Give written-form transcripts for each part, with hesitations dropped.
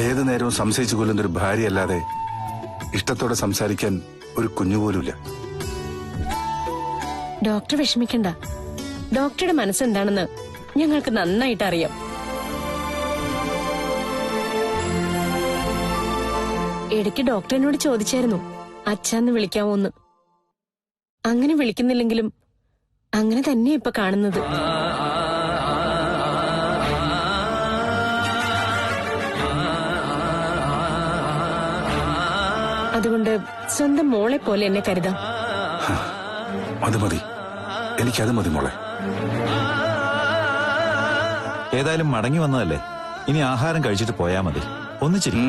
ഏതു നേരവും സംശയിച്ചു കൊല്ലുന്നൊരു ഭാര്യയല്ലാതെ ഇഷ്ടത്തോടെ സംസാരിക്കാൻ ഒരു കുഞ്ഞുപോലുമില്ല. ഡോക്ടർ വിഷമിക്കണ്ട. ഡോക്ടറുടെ മനസ്സെന്താണെന്ന് ഞങ്ങൾക്ക് നന്നായിട്ട് അറിയാം. ഇടയ്ക്ക് ഡോക്ടറിനോട് ചോദിച്ചായിരുന്നു അച്ഛന്ന് വിളിക്കാമോന്ന്. അങ്ങനെ വിളിക്കുന്നില്ലെങ്കിലും അങ്ങനെ തന്നെ ഇപ്പൊ കാണുന്നത്. അതുകൊണ്ട് സ്വന്തം മോളെ പോലെ എന്നെ കരുതാം. അത് മതി, എനിക്കത് മതി മോളെ. ഏതായാലും മടങ്ങി വന്നതല്ലേ, ഇനി ആഹാരം കഴിച്ചിട്ട് പോയാ മതി. ഒന്നിച്ചിരി.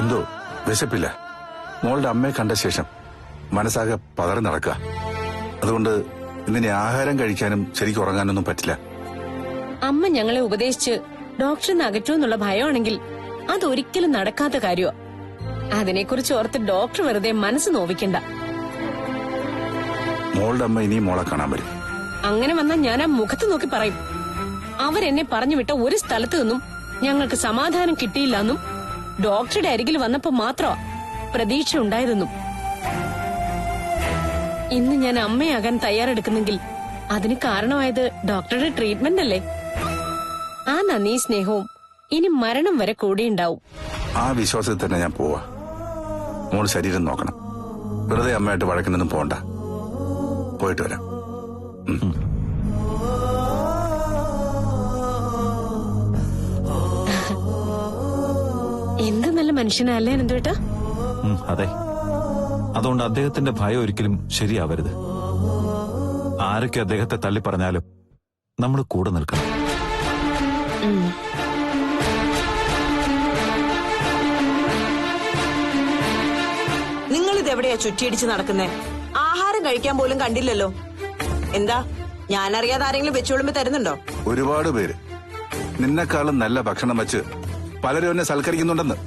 എന്തോ വിശപ്പില്ല. മോളുടെ അമ്മയെ കണ്ട ശേഷം മനസ്സാകെ പതറി നടക്കുക. അതുകൊണ്ട് ഇന്നിനി ആഹാരം കഴിക്കാനും ശരിക്കും ഉറങ്ങാനൊന്നും പറ്റില്ല. അമ്മ ഞങ്ങളെ ഉപദേശിച്ച് ഡോക്ടറിന് അകറ്റുമെന്നുള്ള ഭയമാണെങ്കിൽ അതൊരിക്കലും നടക്കാത്ത കാര്യമാ. അതിനെക്കുറിച്ച് ഓർത്ത് ഡോക്ടർ വെറുതെ മനസ്സ് നോവിക്കണ്ട. മോളുടെ അമ്മ ഇനിയും മോളെ കാണാൻ വരും. അങ്ങനെ വന്നാൽ ഞാൻ ആ മുഖത്ത് നോക്കി പറയും, അവരെന്നെ പറഞ്ഞു വിട്ട ഒരു സ്ഥലത്ത് നിന്നും ഞങ്ങൾക്ക് സമാധാനം കിട്ടിയില്ലെന്നും ഡോക്ടറുടെ അരികിൽ വന്നപ്പോ മാത്രമാ പ്രതീക്ഷ ഉണ്ടായതെന്നും. ഇന്ന് ഞാൻ അമ്മയാകാൻ തയ്യാറെടുക്കുന്നെങ്കിൽ അതിന് കാരണമായത് ഡോക്ടറുടെ ട്രീറ്റ്മെന്റ് അല്ലേ? ആ നന്ദി സ്നേഹവും ഇനി മരണം വരെ കൂടിയുണ്ടാവും. ആ വിശ്വാസത്തിൽ തന്നെ ഞാൻ പോവാ. മോൾ ശരീരം നോക്കണം. വെറുതെ അമ്മയായിട്ട് വഴക്കിനൊന്നും പോണ്ട. പോയിട്ട് വരാം. എന്ത് നല്ല മനുഷ്യനല്ലേ നന്ദുവേട്ടാ? അതെ, അതുകൊണ്ട് അദ്ദേഹത്തിന്റെ ഭയം ഒരിക്കലും ശരിയാവരുത്. ആരൊക്കെ അദ്ദേഹത്തെ തള്ളി പറഞ്ഞാലും നമ്മൾ കൂടെ നിൽക്കണം. നിങ്ങളിതെവിടെയാ ചുറ്റിയടിച്ച് നടക്കുന്നേ? ആഹാരം കഴിക്കാൻ പോലും കണ്ടില്ലല്ലോ. എന്താ, ഞാനറിയാതെ ആരെങ്കിലും വെച്ചുകൊള്ളുമ്പോ തരുന്നുണ്ടോ? ഒരുപാട് പേര് നിന്നെക്കാളും നല്ല ഭക്ഷണം വെച്ച് പലരും എന്നെ സൽക്കരിക്കുന്നുണ്ടെന്ന്.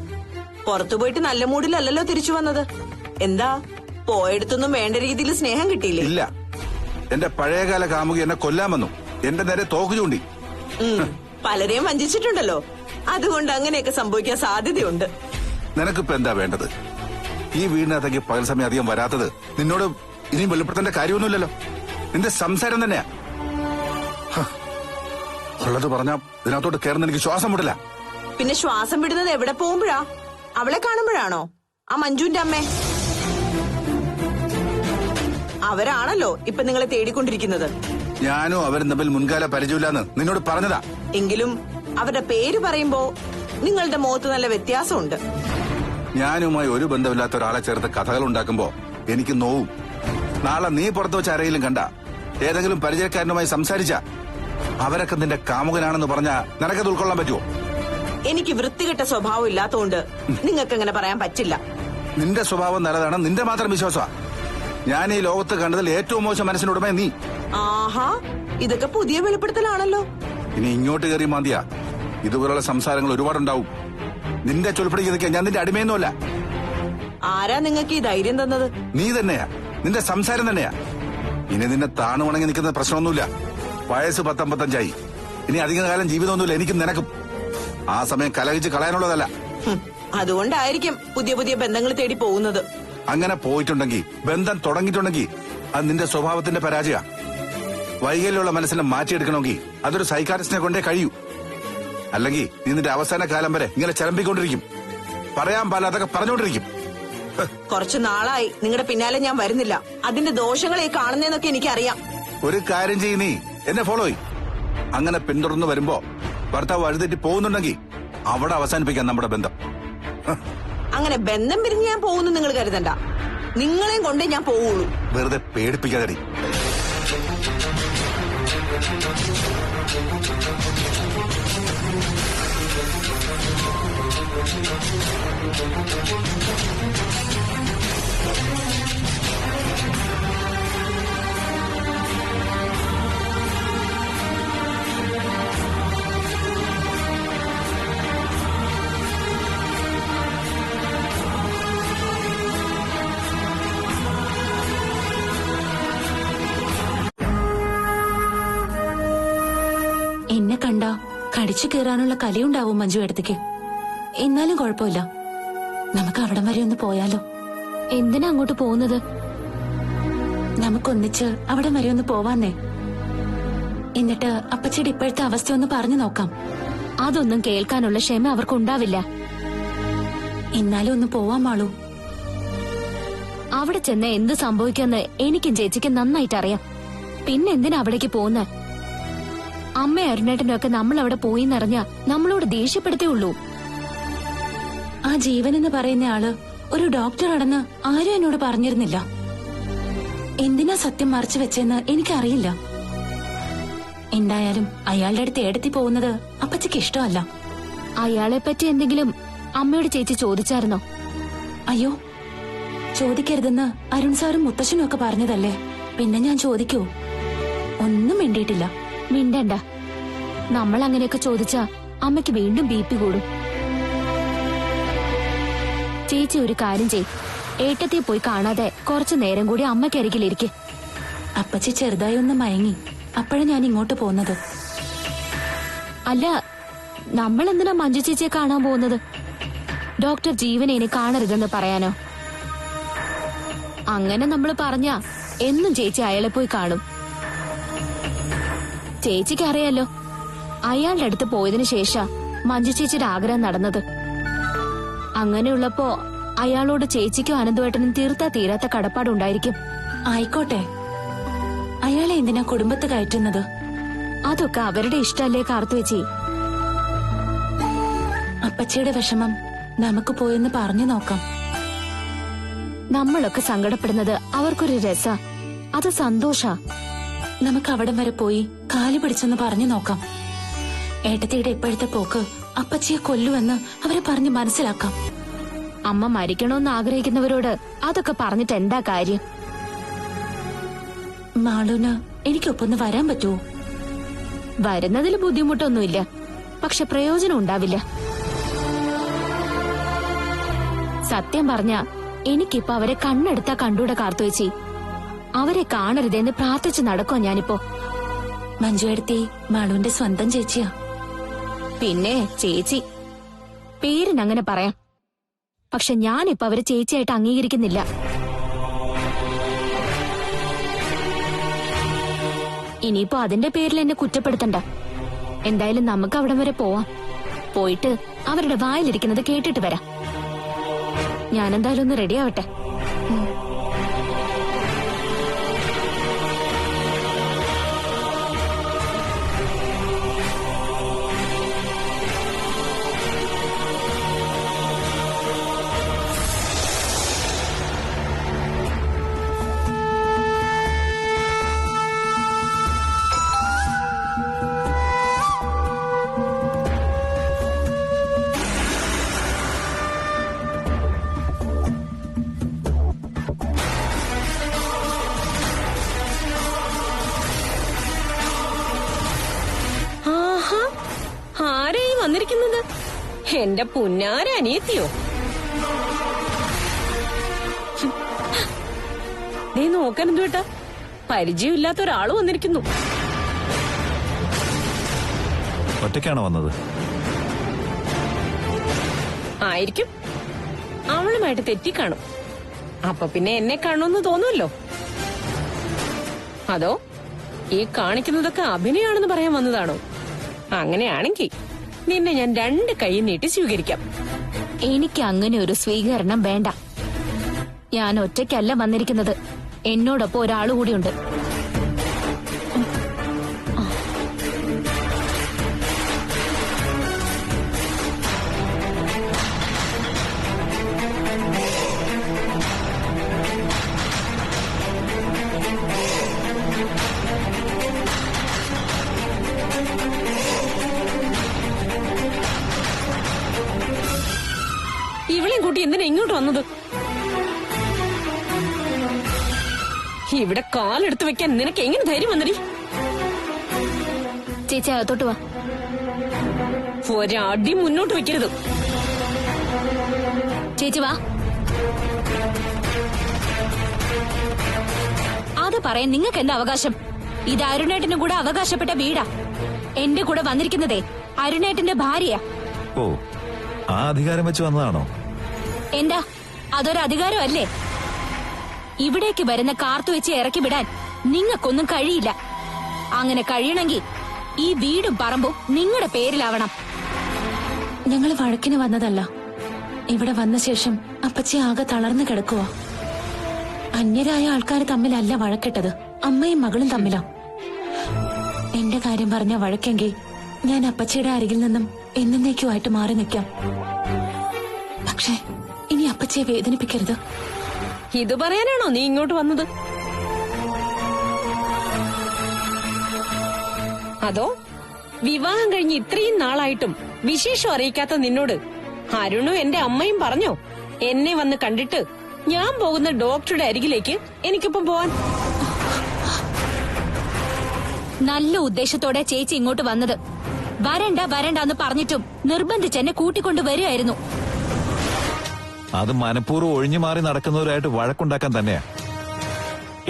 പുറത്തുപോയിട്ട് നല്ല മൂഡിലല്ലല്ലോ തിരിച്ചു വന്നത്. എന്താ, പോയെടുത്തൊന്നും വേണ്ട രീതിയിൽ സ്നേഹം കിട്ടിയില്ലേ? ഇല്ല, എന്റെ പഴയകാല കാമുകി എന്നെ കൊല്ലാൻ വന്നു. എന്റെ നേരെ തോക്ക് ചൂണ്ടി. പലരെയും വഞ്ചിച്ചിട്ടുണ്ടല്ലോ. അതുകൊണ്ട് അങ്ങനെയൊക്കെ സംഭവിക്കാൻ സാധ്യതയുണ്ട്. നിനക്കിപ്പോ എന്താ വേണ്ടത്? ഈ വീടിനകത്തേക്ക് പകൽ സമയം അധികം വരാത്തത് നിന്നോട് ഇനിയും വെളിപ്പെടുത്തേണ്ട കാര്യമൊന്നുമില്ലല്ലോ. നിന്റെ സംസാരം തന്നെയാ. ഉള്ളത് പറഞ്ഞാ ഇതിനകത്തോട്ട് കയറുന്ന എനിക്ക് ശ്വാസം വിടില്ല. പിന്നെ ശ്വാസം വിടുന്നത് എവിടെ പോകുമ്പോഴാ? അവളെ കാണുമ്പോഴാണോ? ആ മഞ്ജുവിന്റെ അമ്മേ. അവരാണല്ലോ ഇപ്പൊ നിങ്ങളെ തേടിക്കൊണ്ടിരിക്കുന്നത്. ഞാനും അവരും തമ്മിൽ മുൻകാല പരിചയമില്ലാന്ന് നിന്നോട് പറഞ്ഞതാ. എങ്കിലും അവരുടെ പേര് പറയുമ്പോ നിങ്ങളുടെ മുഖത്ത് നല്ല വ്യത്യാസമുണ്ട്. ഞാനുമായി ഒരു ബന്ധമില്ലാത്ത ഒരാളെ ചേർത്ത് കഥകൾ ഉണ്ടാക്കുമ്പോ എനിക്ക് നോവും. നാളെ നീ പുറത്തു വെച്ച് ആരെങ്കിലും കണ്ട, ഏതെങ്കിലും പരിചയക്കാരനുമായി സംസാരിച്ച, അവരൊക്കെ നിന്റെ കാമുകനാണെന്ന് പറഞ്ഞാ നിനക്കത് ഉൾക്കൊള്ളാൻ പറ്റുമോ? എനിക്ക് വൃത്തികെട്ട സ്വഭാവം ഇല്ലാത്തതുകൊണ്ട് നിങ്ങൾക്ക് അങ്ങനെ പറയാൻ പറ്റില്ല. നിന്റെ സ്വഭാവം നല്ലതാണ്, നിന്റെ മാത്രം വിശ്വാസമാ. ഞാൻ ഈ ലോകത്ത് കണ്ടതിൽ ഏറ്റവും മോശം മനസ്സിനുടമേ നീ. ആഹാ, ഇതൊക്കെ പുതിയ വെളിപ്പെടുത്തലാണല്ലോ. ഇനി ഇങ്ങോട്ട് കയറി മാന്തിയ ഇതുപോലുള്ള സംസാരങ്ങൾ ഒരുപാടുണ്ടാവും. നിന്റെ ചൊൽപ്പടിക്ക് നിൽക്കാൻ ഞാൻ നിന്റെ അടിമയൊന്നുമല്ല. ആരാ നിങ്ങൾക്ക് ഈ ധൈര്യം തന്നത്? നീ തന്നെയാ, നിന്റെ സംസാരം തന്നെയാ. ഇനി നിന്നെ താണുവണങ്ങി നിൽക്കുന്ന പ്രശ്നമൊന്നുമില്ല. വയസ്സ് 55 ഇനി അധികകാലം ജീവിതമൊന്നുമില്ല എനിക്കും നിനക്കും. ആ സമയം കലഹിച്ച് കളയാനുള്ളതല്ല. അതുകൊണ്ടായിരിക്കും പുതിയ പുതിയ ബന്ധങ്ങൾ തേടി പോകുന്നത്. അങ്ങനെ പോയിട്ടുണ്ടെങ്കിൽ, ബന്ധം തുടങ്ങിയിട്ടുണ്ടെങ്കിൽ അത് നിന്റെ സ്വഭാവത്തിന്റെ പരാജയ. വൈകല്യമുള്ള മനസ്സിനെ മാറ്റിയെടുക്കണമെങ്കിൽ അതൊരു സൈക്കാട്രിസ്റ്റിനെ കൊണ്ടേ കഴിയൂ. അല്ലെങ്കിൽ നീ നിന്റെ അവസാന കാലം വരെ ഇങ്ങനെ ചലമ്പിക്കൊണ്ടിരിക്കും. പറയാൻ പാടില്ലാതൊക്കെ പറഞ്ഞുകൊണ്ടിരിക്കും. കുറച്ചു നാളായി നിങ്ങളുടെ പിന്നാലെ ഞാൻ വരുന്നില്ല. അതിന്റെ ദോഷങ്ങളെ കാണുന്നതെന്നൊക്കെ എനിക്കറിയാം. ഒരു കാര്യം ചെയ്യ്, നീ എന്നെ ഫോളോ ചെയ്. അങ്ങനെ പിന്തുടർന്ന് വരുമ്പോ ഭർത്താവ് വഴുതെറ്റി പോകുന്നുണ്ടെങ്കിൽ അവിടെ അവസാനിപ്പിക്കാം നമ്മുടെ ബന്ധം. അങ്ങനെ ബന്ധം പിരിഞ്ഞ് ഞാൻ പോകുന്നു നിങ്ങൾ കരുതണ്ട. നിങ്ങളെയും കൊണ്ടേ ഞാൻ പോവുള്ളൂ. വെറുതെ പേടിപ്പിക്കാതെ. എന്നെ കണ്ട കടിച്ചു കയറാനുള്ള കലിയുണ്ടാവും മഞ്ജു എടുത്തേക്ക്. എന്നാലും കുഴപ്പമില്ല. നമുക്ക് അവിടം വരെ ഒന്ന് പോയാലോ? എന്തിനാ അങ്ങോട്ട് പോകുന്നത്? നമുക്കൊന്നിച്ച് അവിടം വരെ ഒന്ന് പോവാന്നേ. എന്നിട്ട് അപ്പച്ചിയുടെ ഇപ്പോഴത്തെ അവസ്ഥ ഒന്ന് പറഞ്ഞു നോക്കാം. അതൊന്നും കേൾക്കാനുള്ള ക്ഷമ അവർക്കുണ്ടാവില്ല. എന്നാലും ഒന്ന് പോവാൻ മാളൂ. അവിടെ ചെന്ന് എന്ത് സംഭവിക്കുമെന്ന് എനിക്കും ചേച്ചിക്കും നന്നായിട്ട് അറിയാം. പിന്നെ എന്തിനാ അവിടേക്ക് പോകുന്നത്? അമ്മ അരുണേട്ടനും ഒക്കെ നമ്മൾ അവിടെ പോയിന്നറിഞ്ഞ നമ്മളോട് ദേഷ്യപ്പെടുത്തേ ഉള്ളൂ. ആ ജീവൻ എന്ന് പറയുന്ന ആള് ഒരു ഡോക്ടറാണെന്ന് ആരും എന്നോട് പറഞ്ഞിരുന്നില്ല. എന്തിനാ സത്യം മറച്ചു വെച്ചെന്ന് എനിക്കറിയില്ല. എന്തായാലും അയാളുടെ അടുത്ത് ഏടത്തി പോകുന്നത് അപ്പച്ചിക്ക് ഇഷ്ടമല്ല. അയാളെ പറ്റി എന്തെങ്കിലും അമ്മയോട് ചേച്ചി ചോദിച്ചായിരുന്നോ? അയ്യോ, ചോദിക്കരുതെന്ന് അരുൺ സാറും മുത്തശ്ശനും ഒക്കെ പറഞ്ഞതല്ലേ. പിന്നെ ഞാൻ ചോദിക്കൂ? ഒന്നും മിണ്ടിയിട്ടില്ല. മിണ്ടണ്ട. നമ്മൾ അങ്ങനെയൊക്കെ ചോദിച്ചാ അമ്മയ്ക്ക് വീണ്ടും BP കൂടും. ചേച്ചി ഒരു കാര്യം ചെയ്, ഏട്ടത്തിയെ പോയി കാണാതെ കുറച്ചു നേരം കൂടി അമ്മയ്ക്കരികിലിരിക്കെ. അപ്പച്ചി ചെറുതായി ഒന്ന് മയങ്ങി. അപ്പോഴാണ് ഞാൻ ഇങ്ങോട്ട് പോകുന്നത്. അല്ല, നമ്മൾ എന്തിനാ മഞ്ജു ചേച്ചിയെ കാണാൻ പോകുന്നത്? ഡോക്ടർ ജീവനെ ഇനി കാണരുതെന്ന് പറയാനോ? അങ്ങനെ നമ്മൾ പറഞ്ഞാ എന്നും ചേച്ചി അയാളെ പോയി കാണും. ചേച്ചിക്ക് അറിയാലോ, അയാളുടെ അടുത്ത് പോയതിനു ശേഷം മഞ്ജു ചേച്ചിയുടെ ആഗ്രഹം നടന്നത്. അങ്ങനെയുള്ളപ്പോ അയാളോട് ചേച്ചിക്കും അനന്തവേട്ടനും തീർത്താ തീരാത്ത കടപ്പാടുണ്ടായിരിക്കും. ആയിക്കോട്ടെ, അയാളെ എന്തിനാ കുടുംബത്ത് കയറ്റുന്നത്? അതൊക്കെ അവരുടെ ഇഷ്ടല്ലേ കാർത്തുവെച്ചി. അപ്പച്ചിയുടെ വിഷമം നമുക്ക് പോയെന്ന് പറഞ്ഞു നോക്കാം. നമ്മളൊക്കെ സങ്കടപ്പെടുന്നത് അവർക്കൊരു രസ, അത് സന്തോഷ. നമുക്ക് അവിടം വരെ പോയി കാലി പിടിച്ചെന്ന് പറഞ്ഞു നോക്കാം. ഏട്ടത്തിയുടെ ഇപ്പോഴത്തെ പോക്ക് അപ്പച്ചിയെ കൊല്ലുവെന്ന് അവരെ പറഞ്ഞ് മനസ്സിലാക്കാം. അമ്മ മരിക്കണമെന്ന് ആഗ്രഹിക്കുന്നവരോട് അതൊക്കെ പറഞ്ഞിട്ട് എന്താ കാര്യം? മാളൂന് എനിക്കൊപ്പൊന്ന് വരാൻ പറ്റുമോ? വരുന്നതിൽ ബുദ്ധിമുട്ടൊന്നുമില്ല, പക്ഷെ പ്രയോജനം ഉണ്ടാവില്ല. സത്യം പറഞ്ഞ എനിക്കിപ്പോ അവരെ കണ്ണെടുത്താ കണ്ടൂടെ കാർത്തുവെച്ചി. അവരെ കാണരുതെന്ന് പ്രാർത്ഥിച്ച് നടക്കോ ഞാനിപ്പോ. മഞ്ജു ഏടത്തി മാളൂന്റെ സ്വന്തം ചേച്ചിയാ. പിന്നെ ചേച്ചി പേരിനങ്ങനെ പറയാം, പക്ഷെ ഞാനിപ്പോ അവരെ ചേച്ചിയായിട്ട് അംഗീകരിക്കുന്നില്ല. ഇനിയിപ്പോ അതിന്റെ പേരിൽ എന്നെ കുറ്റപ്പെടുത്തണ്ട. എന്തായാലും നമുക്ക് അവിടം വരെ പോവാം. പോയിട്ട് അവരുടെ വായിലിരിക്കുന്നത് കേട്ടിട്ട് വരാം. ഞാനെന്തായാലും ഒന്ന് റെഡിയാവട്ടെ. ആരെയും വന്നിരിക്കുന്നത്? എന്റെ പുന്നാര അനിയത്തിയോ? നീ നോക്കാൻ എന്തു കേട്ടാ, പരിചയമില്ലാത്ത ഒരാള് വന്നിരിക്കുന്നു. ഒറ്റയ്ക്കാണോ വന്നത്? ആയിരിക്കും. അവളുമായിട്ട് തെറ്റിക്കാണും. അപ്പൊ പിന്നെ എന്നെ കാണുമെന്ന് തോന്നുമല്ലോ. അതോ ഈ കാണിക്കുന്നതൊക്കെ അഭിനയാണെന്ന് പറയാൻ വന്നതാണോ? അങ്ങനെയാണെങ്കിൽ നിന്നെ ഞാൻ 2 കൈ നീട്ടി സ്വീകരിക്കാം. എനിക്ക് അങ്ങനെ ഒരു സ്വീകരണം വേണ്ട. ഞാൻ ഒറ്റയ്ക്കല്ല വന്നിരിക്കുന്നത്, എന്നോടൊപ്പം ഒരാള് കൂടിയുണ്ട്. ഇവളെയും കൂട്ടി എന്തിനാ ഇങ്ങോട്ട് വന്നത്? ഇവിടെ കാലെടുത്ത് വെക്കാൻ നിനക്ക് എങ്ങനെ ധൈര്യം വന്നടി? ചേച്ചി അകത്തോട്ട് വാ. ഒരടി മുന്നോട്ട് വെക്കരുത്. ചേച്ചി വാ. അത് പറയാൻ നിങ്ങൾക്ക് എന്താ അവകാശം? ഇത് അരുണേട്ടന്റെ കൂടെ അവകാശപ്പെട്ട വീടാ. എന്റെ കൂടെ വന്നിരിക്കുന്നതേ അരുണേട്ടന്റെ ഭാര്യയാ. ഓ, ആ അധികാരം വെച്ച് വന്നതാണോ? എന്താ അതൊരു അധികാരമല്ലേ? ഇവിടേക്ക് വരുന്ന കാർത്തു വെച്ച് ഇറക്കി വിടാൻ നിങ്ങൾക്കൊന്നും കഴിയില്ല. അങ്ങനെ കഴിയണമെങ്കിൽ ഈ വീടും പറമ്പും നിങ്ങളുടെ പേരിലാവണം. ഞങ്ങൾ വഴക്കിന് വന്നതല്ല. ഇവിടെ വന്ന ശേഷം അപ്പച്ചി ആകെ തളർന്നു കിടക്കുവാ. അന്യരായ ആൾക്കാർ തമ്മിലല്ല വഴക്കിട്ടത്, അമ്മയും മകളും തമ്മിലാ. എന്റെ കാര്യം പറഞ്ഞ വഴക്കെങ്കിൽ ഞാൻ അപ്പച്ചിയുടെ അരികിൽ നിന്നും എന്നേക്കുമായിട്ട് മാറി നിൽക്കാം. പക്ഷേ ഇനി അപ്പച്ചിയെ വേദനിപ്പിക്കരുത്. ഇത് പറയാനാണോ നീ ഇങ്ങോട്ട് വന്നത്? അതോ വിവാഹം കഴിഞ്ഞ് ഇത്രയും നാളായിട്ടും വിശേഷം അറിയിക്കാത്ത നിന്നോട് അരുണും എന്റെ അമ്മയും പറഞ്ഞോ എന്നെ വന്ന് കണ്ടിട്ട് ഞാൻ പോകുന്ന ഡോക്ടറുടെ അരികിലേക്ക് എനിക്കൊപ്പം പോവാൻ? നല്ല ഉദ്ദേശത്തോടെ ചേച്ചി ഇങ്ങോട്ട് വന്നത്. വരണ്ട വരണ്ടെന്ന് പറഞ്ഞിട്ടും നിർബന്ധിച്ച് എന്നെ കൂട്ടിക്കൊണ്ട് വരികയായിരുന്നു. അത് മനഃപൂർവ്വം ഒഴിഞ്ഞു മാറി നടക്കുന്നവരായിട്ട് വഴക്കുണ്ടാക്കാൻ തന്നെയാ.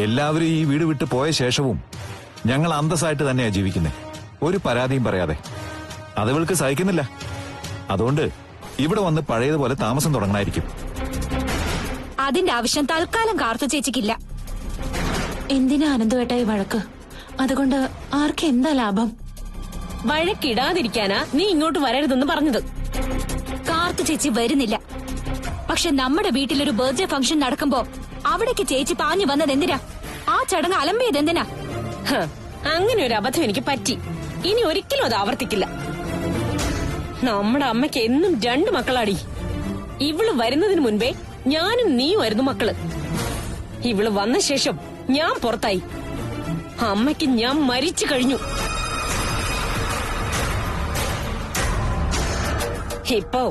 എല്ലാവരും ഈ വീട് വിട്ടു പോയ ശേഷവും ഞങ്ങൾ അന്തസ്സായിട്ട് തന്നെയാ ജീവിക്കുന്നത്, ഒരു പരാതിയും പറയാതെ. അതിവൾക്ക് സഹിക്കുന്നില്ല. അതുകൊണ്ട് ഇവിടെ വന്ന് പഴയതുപോലെ താമസം തുടങ്ങണായിരിക്കും. അതിന്റെ ആവശ്യം തൽക്കാലം കാർത്തു ചേച്ചിക്കില്ല. എന്തിനാ അനന്തുവേട്ടായി വഴക്ക്? അതുകൊണ്ട് ആർക്ക് എന്താ ലാഭം? വഴക്കിടാതിരിക്കാനാ നീ ഇങ്ങോട്ട് വരരുതെന്ന് പറഞ്ഞത്. കാർത്തു ചേച്ചി വരുന്നില്ല. പക്ഷെ നമ്മുടെ വീട്ടിലൊരു ബർത്ത്ഡേ ഫംഗ്ഷൻ നടക്കുമ്പോ അവിടേക്ക് ചേച്ചി പാഞ്ഞു വന്നത് എന്തിനാ? ആ ചടങ്ങ് അലമ്പിയത് എന്തിനാ? ഹ, അങ്ങനെ ഒരു അബദ്ധം എനിക്ക് പറ്റി. ഇനി ഒരിക്കലും അത് ആവർത്തിക്കില്ല. നമ്മുടെ അമ്മയ്ക്ക് എന്നും 2 മക്കളാടി. ഇവള് വരുന്നതിന് മുൻപേ ഞാനും നീയുമായിരുന്നു മക്കള്. ഇവള് വന്ന ശേഷം ഞാൻ പുറത്തായി. അമ്മയ്ക്ക് ഞാൻ മരിച്ചു കഴിഞ്ഞു. ഇപ്പോ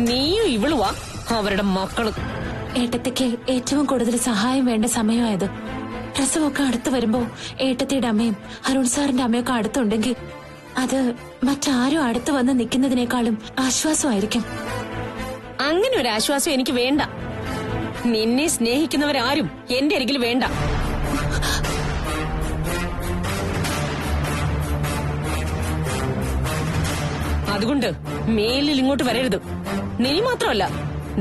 നീയും ഇവളുവാ അവരുടെ മക്കള്. ഏട്ടത്തിക്ക് ഏറ്റവും കൂടുതൽ സഹായം വേണ്ട സമയമായത്. പ്രസവമൊക്കെ അടുത്ത് വരുമ്പോ ഏട്ടത്തിയുടെ അമ്മയും അരുൺ സാറിന്റെ അമ്മയൊക്കെ അടുത്തുണ്ടെങ്കിൽ അത് മറ്റാരും അടുത്ത് വന്ന് നിൽക്കുന്നതിനേക്കാളും ആശ്വാസമായിരിക്കും. അങ്ങനെ ഒരു ആശ്വാസം എനിക്ക് വേണ്ട. നിന്നെ സ്നേഹിക്കുന്നവരാരും എന്റെ അരികിൽ വേണ്ട. അതുകൊണ്ട് മേലിൽ ഇങ്ങോട്ട് വരരുത്. നീ മാത്രമല്ല,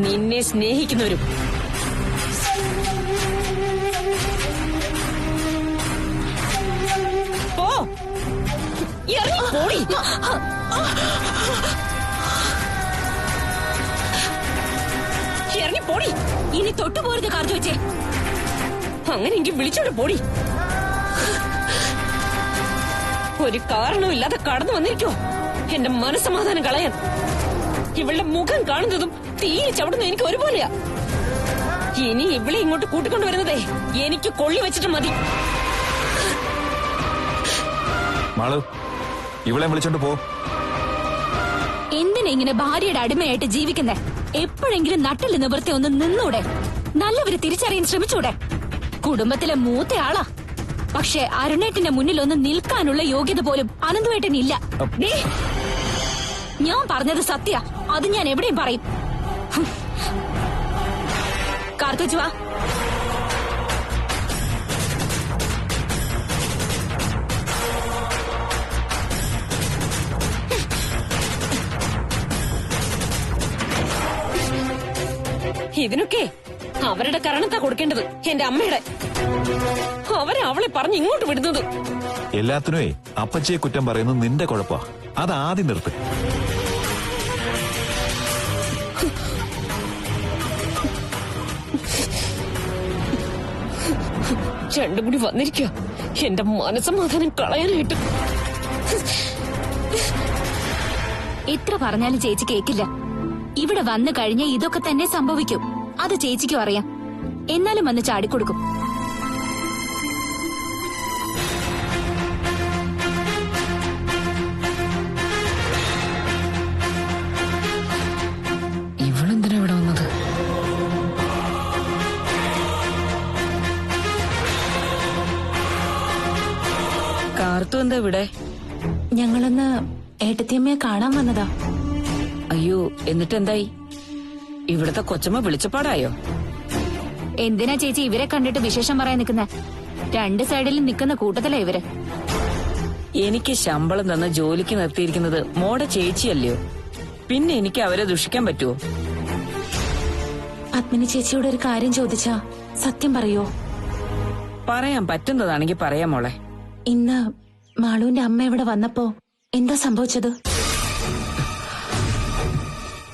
നിന്നെ സ്നേഹിക്കുന്നവരും. പോ, ഇറങ്ങി പോടി. ഇറങ്ങി പോടി. ഇനി തൊട്ടുപോരുത് കാർത്തു വെച്ചേ. അങ്ങനെ എനിക്ക് വിളിച്ചോണ്ട് പോടി. ഒരു കാരണമില്ലാതെ കടന്നു വന്നിരിക്കോ എന്റെ മനസ്സമാധാനം കളയാൻ. ഇവളുടെ മുഖം കാണുന്നതും തീയിൽ ചവിടുന്നതും എനിക്ക് ഒരുപോലെയാ. ഇനി ഇവളെ ഇങ്ങോട്ട് കൂട്ടിക്കൊണ്ടുവരുന്നതേ എനിക്ക് കൊള്ളി വെച്ചിട്ട് മതി. മാളു, ഇവളെ വിളിച്ചോണ്ട് പോ. എന്തിനാ ഇങ്ങനെ ഭാര്യയുടെ അടിമയായിട്ട് ജീവിക്കുന്നേ? എപ്പോഴെങ്കിലും നട്ടിൽ നിവൃത്തി ഒന്ന് നിന്നൂടെ? നല്ലവര് തിരിച്ചറിയാൻ ശ്രമിച്ചൂടെ? കുടുംബത്തിലെ മൂത്തയാളാ. പക്ഷെ അരുണേട്ടിന്റെ മുന്നിൽ ഒന്ന് നിൽക്കാനുള്ള യോഗ്യത പോലും അനന്തുവേട്ടനില്ല. ദേ, ഞാൻ പറഞ്ഞത് സത്യ. അത് ഞാൻ എവിടെയും പറയും. കാർത്തുച്ചു വാ. ഇതിനൊക്കെ അവരുടെ കരണത്താ കൊടുക്കേണ്ടത്, എന്റെ അമ്മയുടെ. അവളെ പറഞ്ഞ് ഇങ്ങോട്ട് വിടുന്നത്. എല്ലാത്തിനുമേ അപ്പച്ചിയെ കുറ്റം പറയുന്നത് നിന്റെ കുഴപ്പാ. അത് ആദ്യം നിർത്ത്. രണ്ടും കൂടി വന്നിരിക്കുക എന്റെ മനസ്സമാധാനം കളയാനായിട്ട്. എത്ര പറഞ്ഞാലും ചേച്ചി കേക്കില്ല. ഇവിടെ വന്നു കഴിഞ്ഞ ഇതൊക്കെ തന്നെ സംഭവിക്കും. അത് ചേച്ചിക്കും അറിയാം. എന്നാലും വന്ന് ചാടിക്കൊടുക്കും. ഇവളെന്തിനാ ഇവിടെ വന്നത്? കാർത്തു എന്താ ഇവിടെ? ഞങ്ങളൊന്ന് ഏട്ടത്തിയമ്മയെ കാണാൻ വന്നതാ. അയ്യോ, എന്നിട്ട് എന്തായി? ഇവിടത്തെ കൊച്ചമ്മ വിളിച്ചപ്പാടായോ? എന്തിനാ ചേച്ചി ഇവരെ കണ്ടിട്ട് വിശേഷം പറയാൻ നിൽക്കുന്നെ? 2 സൈഡിലും നിൽക്കുന്ന കൂട്ടത്തിലാ ഇവര്. എനിക്ക് ശമ്പളം തന്ന ജോലിക്ക് നിർത്തിയിരിക്കുന്നത് മോടെ ചേച്ചിയല്ലയോ? പിന്നെ എനിക്ക് അവരെ ദുഷിക്കാൻ പറ്റുമോ? പത്മിനി ചേച്ചിയോട് ഒരു കാര്യം ചോദിച്ചാ സത്യം പറയോ? പറയാൻ പറ്റുന്നതാണെങ്കിൽ പറയാം മോളെ. ഇന്ന് മാളുവിന്റെ അമ്മ ഇവിടെ വന്നപ്പോ എന്താ സംഭവിച്ചത്?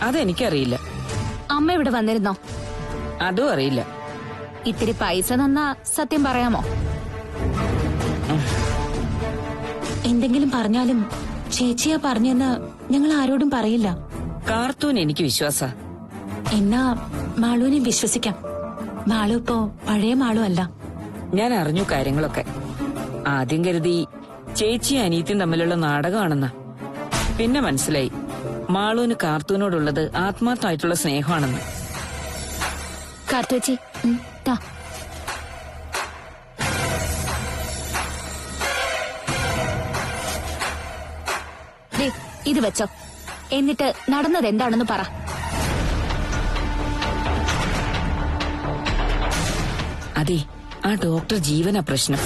അതെനിക്കറിയില്ല. അമ്മ ഇവിടെ വന്നിരുന്നോ? അതും അറിയില്ല. ഇത്തിരി പൈസ തന്നാ സത്യം പറയാമോ? എന്തെങ്കിലും പറഞ്ഞാലും ചേച്ചിയാ പറഞ്ഞെന്ന് ഞങ്ങൾ ആരോടും പറയില്ല. കാർത്തൂൻ എനിക്ക് വിശ്വാസ. എന്നാ മാളുവിനെ വിശ്വസിക്കാം. മാളു ഇപ്പോ പഴയ മാളു അല്ല. ഞാൻ അറിഞ്ഞു കാര്യങ്ങളൊക്കെ. ആദ്യം കരുതി ചേച്ചിയും അനീത്തിയും തമ്മിലുള്ള നാടകമാണെന്ന. പിന്നെ മനസ്സിലായി മാളുവിന് കാർത്തൂനോടുള്ളത് ആത്മാർത്ഥമായിട്ടുള്ള സ്നേഹമാണെന്ന്. കാർത്തുവച്ചി താ. ദേ, ഇത് വെച്ചോ. എന്നിട്ട് നടന്നത് എന്താണെന്ന് പറ. അതെ, ആ ഡോക്ടർ ജീവനാ പ്രശ്നം.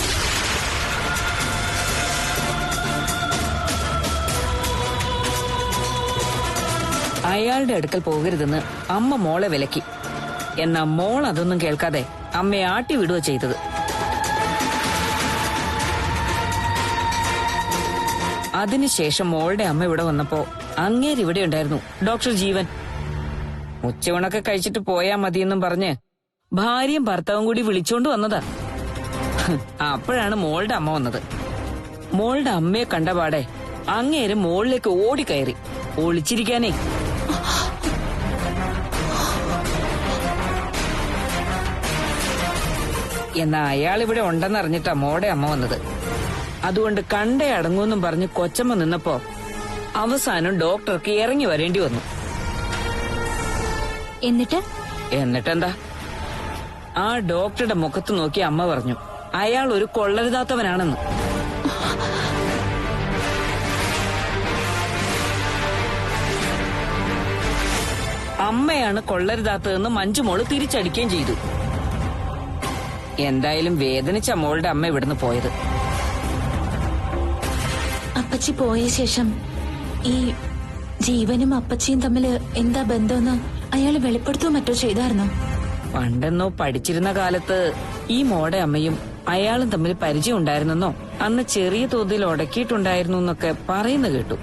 അയാളുടെ അടുക്കൽ പോകരുതെന്ന് അമ്മ മോളെ വിലക്കി. എന്നാ മോൾ അതൊന്നും കേൾക്കാതെ അമ്മയെ ആട്ടി വിടുക ചെയ്തത്. അതിനുശേഷം മോളുടെ അമ്മ ഇവിടെ വന്നപ്പോ അങ്ങേര് ഇവിടെ ഉണ്ടായിരുന്നു ഡോക്ടർ ജീവൻ. ഉച്ചയൂണൊക്കെ കഴിച്ചിട്ട് പോയാ മതിയെന്നും പറഞ്ഞ് ഭാര്യയും ഭർത്താവും കൂടി വിളിച്ചോണ്ട് വന്നതാ. അപ്പോഴാണ് മോളുടെ അമ്മ വന്നത്. മോളുടെ അമ്മയെ കണ്ടപാടെ അങ്ങേര് മോളിലേക്ക് ഓടിക്കയറി ഒളിച്ചിരിക്കാനേ. എന്നാ അയാൾ ഇവിടെ ഉണ്ടെന്നറിഞ്ഞിട്ടാ മോടെ അമ്മ വന്നത്. അതുകൊണ്ട് കണ്ടേ അടങ്ങൂന്നും പറഞ്ഞ് കൊച്ചമ്മ നിന്നപ്പോ അവസാനം ഡോക്ടർക്ക് ഇറങ്ങി വരേണ്ടി വന്നു. എന്നിട്ടെന്താ, ആ ഡോക്ടറുടെ മുഖത്ത് നോക്കി അമ്മ പറഞ്ഞു അയാൾ ഒരു കൊള്ളരുതാത്തവനാണെന്ന്. അമ്മയാണ് കൊള്ളരുതാത്തതെന്ന് മഞ്ജുമോള് തിരിച്ചടിക്കുകയും ചെയ്തു. എന്തായാലും വേദനിച്ച മോളുടെ അമ്മ ഇവിടുന്ന് പോയത്. അപ്പച്ചി പോയ ശേഷം ഈ ജീവനും അപ്പച്ചിയും തമ്മില് എന്താ ബന്ധമെന്ന് അയാള് വെളിപ്പെടുത്തുകയോ മറ്റോ ചെയ്തായിരുന്നോ? പണ്ടെന്നോ പഠിച്ചിരുന്ന കാലത്ത് ഈ മോടെ അമ്മയും അയാളും തമ്മിൽ പരിചയം ഉണ്ടായിരുന്നെന്നോ അന്ന് ചെറിയ തോതിൽ ഉടക്കിയിട്ടുണ്ടായിരുന്നു എന്നൊക്കെ പറയുന്ന കേട്ടു.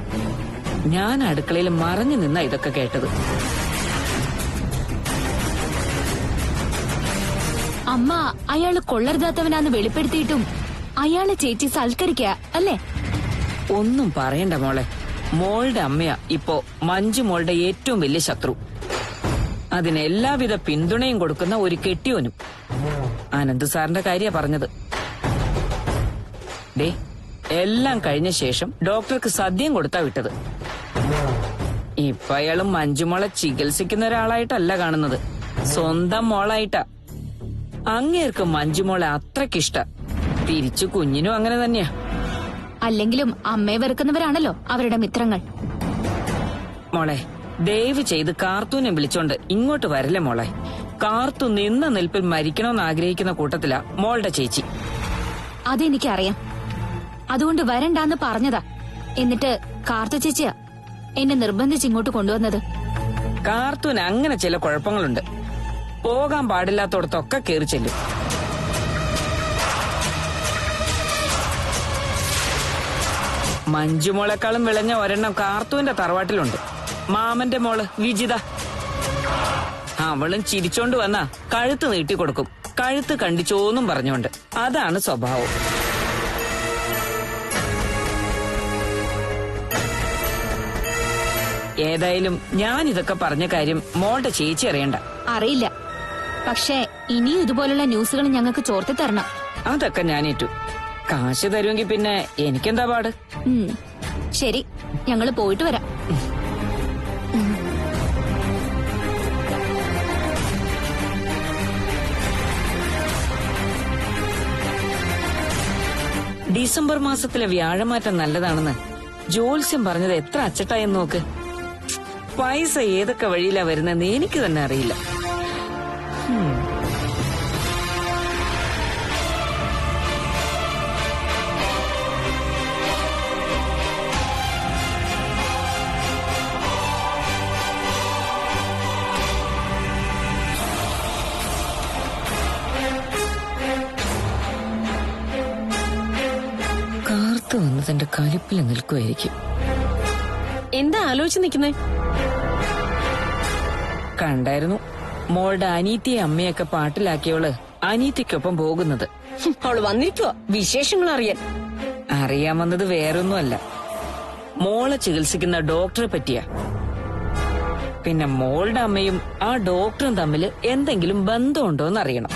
ഞാൻ അടുക്കളയിൽ മറഞ്ഞു നിന്ന ഇതൊക്കെ കേട്ടത്. അമ്മ അയാള് കൊള്ളരുതാത്തവനാന്ന് വെളിപ്പെടുത്തിയിട്ടും അയാളെ ചേച്ചി സൽക്കരിക്ക അല്ലേ? ഒന്നും പറയണ്ട മോളെ. മോളുടെ അമ്മയാ ഇപ്പോ മഞ്ജു മോളുടെ ഏറ്റവും വലിയ ശത്രു. അതിന് എല്ലാവിധ പിന്തുണയും കൊടുക്കുന്ന ഒരു കെട്ടിയോനും. ആനന്ദ് സാറിന്റെ കാര്യ പറഞ്ഞത്. ദേ, എല്ലാം കഴിഞ്ഞ ശേഷം ഡോക്ടർക്ക് സദ്യയും കൊടുത്താ വിട്ടത്. ഇപ്പൊ അയാളും മഞ്ജുമോളെ ചികിത്സിക്കുന്ന ഒരാളായിട്ടല്ല കാണുന്നത്, സ്വന്തം മോളായിട്ടാ. അങ്ങേർക്ക് മഞ്ജുമോളെ അത്രക്കിഷ്ട. തിരിച്ചു കുഞ്ഞിനും അങ്ങനെ തന്നെയാ. അല്ലെങ്കിലും അമ്മയെ വെറുക്കുന്നവരാണല്ലോ അവരുടെ മിത്രങ്ങൾ. മോളെ, ദയവ് ചെയ്ത് കാർത്തൂനെ വിളിച്ചോണ്ട് ഇങ്ങോട്ട് വരല്ലേ മോളെ. കാർത്തു നിന്ന നിൽപ്പിൽ മരിക്കണമെന്ന് ആഗ്രഹിക്കുന്ന കൂട്ടത്തിലാ മോളുടെ ചേച്ചി. അതെനിക്കറിയാം. അതുകൊണ്ട് വരണ്ടാന്ന് പറഞ്ഞതാ. എന്നിട്ട് കാർത്തു ചേച്ചിയാ എന്നെ നിർബന്ധിച്ച് ഇങ്ങോട്ട് കൊണ്ടുവന്നത്. കാർത്തൂന് അങ്ങനെ ചില കുഴപ്പങ്ങളുണ്ട്. പോകാൻ പാടില്ലാത്തോടത്തൊക്കെ കേറി ചെല്ലും. മഞ്ജുമോളെക്കാളും വിളഞ്ഞ ഒരെണ്ണം കാർത്തൂന്റെ തറവാട്ടിലുണ്ട്. മാമന്റെ മോള് വിജിത. അവളും ചിരിച്ചോണ്ട് വന്നാ കഴുത്ത് നീട്ടിക്കൊടുക്കും, കഴുത്ത് കണ്ടിച്ചോന്നും പറഞ്ഞോണ്ട്. അതാണ് സ്വഭാവം. ഏതായാലും ഞാൻ ഇതൊക്കെ പറഞ്ഞ കാര്യം മോളുടെ ചേച്ചി അറിയണ്ട. അറിയില്ല. പക്ഷേ ഇനിയും ഇതുപോലുള്ള ന്യൂസുകൾ ഞങ്ങൾക്ക് ചോർത്തി തരണം. അതൊക്കെ ഞാനേറ്റു. കാശ് തരുമെങ്കിൽ പിന്നെ എനിക്കെന്താ പാട്. ശരി, ഞങ്ങള് പോയിട്ട് വരാം. ഡിസംബർ മാസത്തിലെ വ്യാഴമാറ്റം നല്ലതാണെന്ന് ജോത്സ്യം പറഞ്ഞത് എത്ര അച്ചട്ടായെന്ന് നോക്ക്. പൈസ ഏതൊക്കെ വഴിയിലാ വരുന്നതെന്ന് എനിക്ക് തന്നെ അറിയില്ല. പുറത്തു വന്ന് തന്റെ കലിപ്പിൽ നിൽക്കുമായിരിക്കും. എന്താ ആലോചിച്ച് നിൽക്കുന്നേ? കണ്ടായിരുന്നു മോളുടെ അനീത്തിയെ അമ്മയൊക്കെ പാട്ടിലാക്കിയവള് അനീത്തിക്കൊപ്പം പോകുന്നത്. അവള് വന്നിരിക്കുവോ വിശേഷങ്ങൾ അറിയാൻ? അറിയാൻ വന്നത് വേറൊന്നുമല്ല, മോളെ ചികിത്സിക്കുന്ന ഡോക്ടറെ പറ്റിയാ. പിന്നെ മോളുടെ അമ്മയും ആ ഡോക്ടറും തമ്മിൽ എന്തെങ്കിലും ബന്ധമുണ്ടോന്ന് അറിയണം.